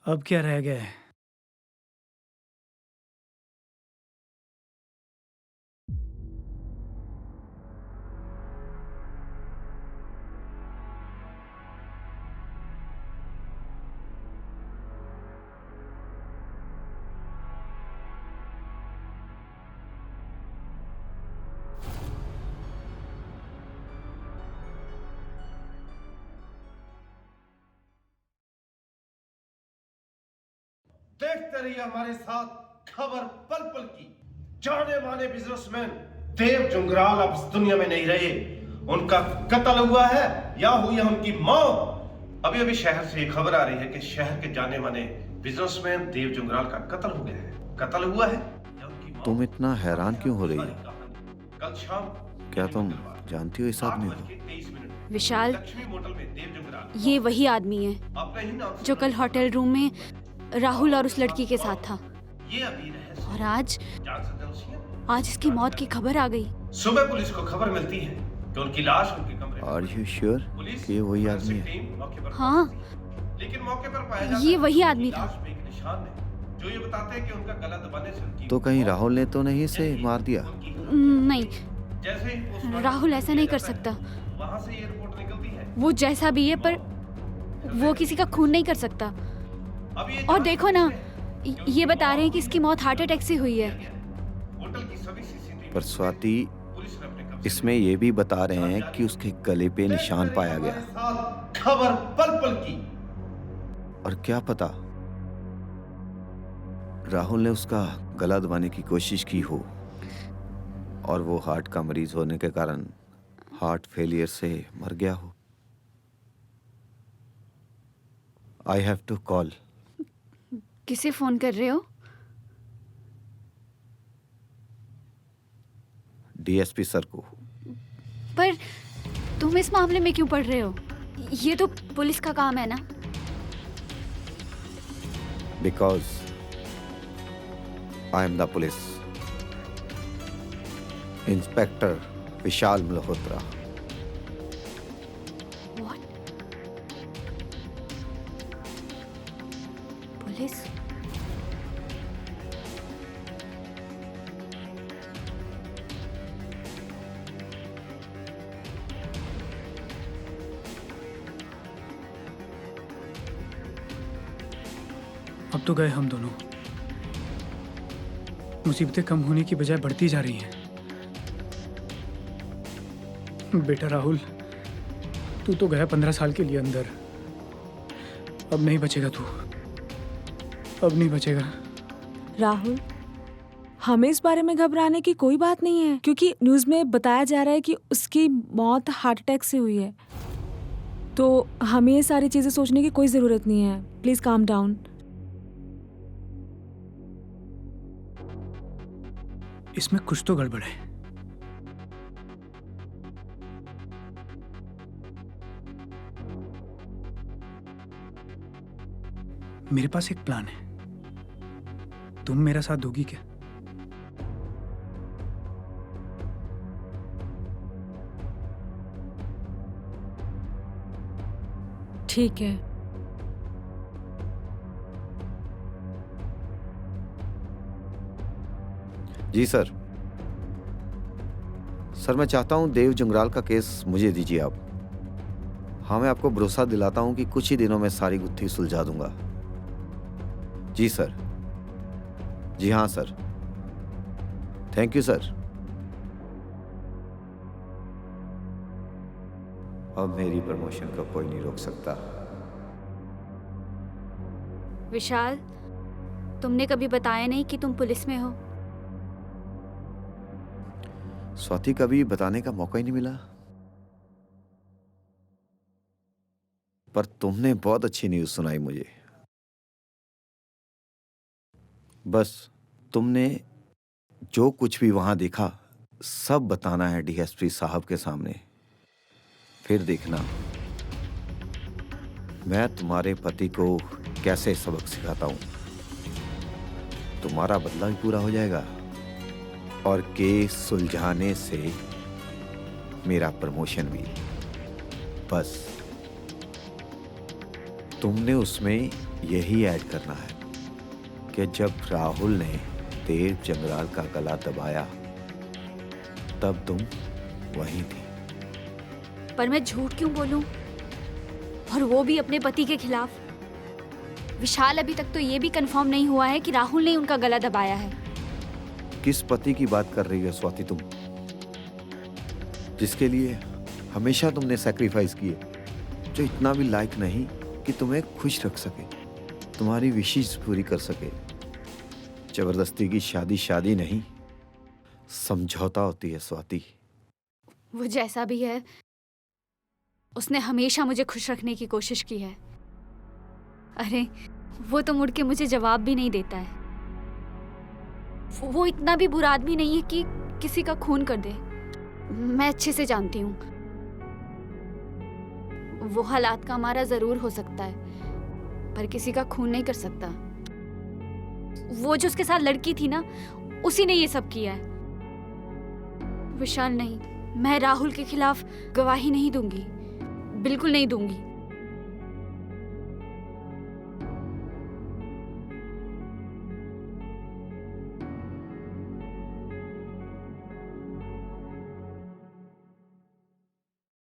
अब क्या रह गया है? देखते रहिए हमारे साथ खबर पल पल की। जाने माने बिजनेसमैन देव जुंगराल अब इस दुनिया में नहीं रहे। उनका कत्ल हुआ है या हुई है उनकी मौत। अभी अभी शहर से ये खबर आ रही है कि शहर के जाने माने बिजनेसमैन देव जुंगराल का कत्ल हो गया है। कत्ल हुआ है या उनकी मौत। तुम इतना हैरान क्यों हो रही हो? कल शाम क्या तुम जानती हो इस आदमी को? 8:23 विशाल, लक्ष्मी मोटल में देव जुंगराल ये वही आदमी है अपने ही नाम से जो कल होटल रूम में राहुल और उस लड़की के साथ था। ये अभी रहस्य और आज जान सकते हैं उसी है। आज इसकी मौत की खबर आ गई। सुबह पुलिस को खबर मिलती है कि उनकी लाश उनके कमरे में आर यू श्योर कि ये वही आदमी है? टीम मौके पर हाँ। पहुंचती है। लेकिन मौके पर पाया जाता ये है वही कि आदमी था। लाश में एक निशान है जो ये बताते हैं कि उनका गला दबाने से उनकी तो कहीं राहुल ने तो नहीं इसे मार दिया? नहीं, जैसे ही पोस्टमार्टम राहुल ऐसा नहीं कर किया जाता सकता। है, वहां से ये रिपोर्ट निकलती है। वो जैसा भी है पर वो किसी का खून नहीं कर सकता। अब ये और जांच देखो ना, करते हैं कि ये बता रहे हैं कि इसकी मौत हार्ट अटैक से हुई है। होटल की सभी सीसीटीवी पर स्वाति, पुलिस ने अपने कब्जे इसमें ये भी बता रहे हैं कि उसके गले पे निशान पाया हमारे गया। साथ खबर पल पल की। और क्या पता राहुल ने उसका गला दबाने की कोशिश की हो और वो हार्ट का मरीज होने के कारण हार्ट फेलियर से मर गया हो। I have to call. किसे फोन कर रहे हो? डीएसपी सर को। पर तुम इस मामले में क्यों पढ़ रहे हो? ये तो पुलिस का काम है ना। Because I am the police. Inspector Vishal Malhotra. What? Police? अब तो गए हम दोनों। मुसीबतें कम होने की बजाय बढ़ती जा रही हैं। बेटा राहुल, तू तो गया 15 साल के लिए अंदर। अब नहीं बचेगा तू। अब नहीं बचेगा। राहुल, हमें इस बारे में घबराने की कोई बात नहीं है, क्योंकि न्यूज़ में बताया जा रहा है कि उसकी मौत हार्ट अटैक से हुई है। तो हमें ये सारी चीज़ें सोचने की कोई ज़रूरत नहीं है। Please calm down. इसमें कुछ तो गड़बड़ है। मेरे पास एक प्लान है। तुम मेरा साथ दोगी क्या? ठीक है। जी सर। सर, मैं चाहता हूं देव जुंगराल का केस मुझे दीजिए आप। हाँ, मैं आपको भरोसा दिलाता हूं कि कुछ ही दिनों में सारी गुत्थी सुलझा दूंगा। जी सर। जी हाँ सर। Thank you sir. अब मेरी प्रमोशन को कोई नहीं रोक सकता। विशाल, तुमने कभी बताया नहीं कि तुम पुलिस में हो। स्वाति, कभी बताने का मौका ही नहीं मिला। पर तुमने बहुत अच्छी न्यूज़ सुनाई मुझे। बस तुमने जो कुछ भी वहां देखा सब बताना है डीएसपी साहब के सामने। फिर देखना मैं तुम्हारे पति को कैसे सबक सिखाता हूं। तुम्हारा बदला भी पूरा हो जाएगा और केस सुलझाने से मेरा प्रमोशन भी। बस तुमने उसमें यही ऐड करना है कि जब राहुल ने देव जंगराल का गला दबाया तब तुम वहीं थी। पर मैं झूठ क्यों बोलूं? और वो भी अपने पति के खिलाफ। विशाल, अभी तक तो ये भी कंफर्म नहीं हुआ है कि राहुल ने उनका गला दबाया है। किस पति की बात कर रही हो स्वाति तुम, जिसके लिए हमेशा तुमने सैक्रिफाइस किए, जो इतना भी लायक नहीं कि तुम्हें खुश रख सके, तुम्हारी विशेष पूरी कर सके। जबरदस्ती की शादी शादी नहीं, समझौता होती है स्वाति। वो जैसा भी है, उसने हमेशा मुझे खुश रखने की कोशिश की है। अरे वो तो मुड़ के मुझे जवाब भी नहीं देता है। वो इतना भी बुरा आदमी नहीं है कि किसी का खून कर दे। मैं अच्छे से जानती हूँ। वो हालात का हमारा जरूर हो सकता है, पर किसी का खून नहीं कर सकता। वो जो उसके साथ लड़की थी ना, उसी ने ये सब किया है। विशाल नहीं, मैं राहुल के खिलाफ गवाही नहीं दूंगी, बिल्कुल नहीं दूंगी।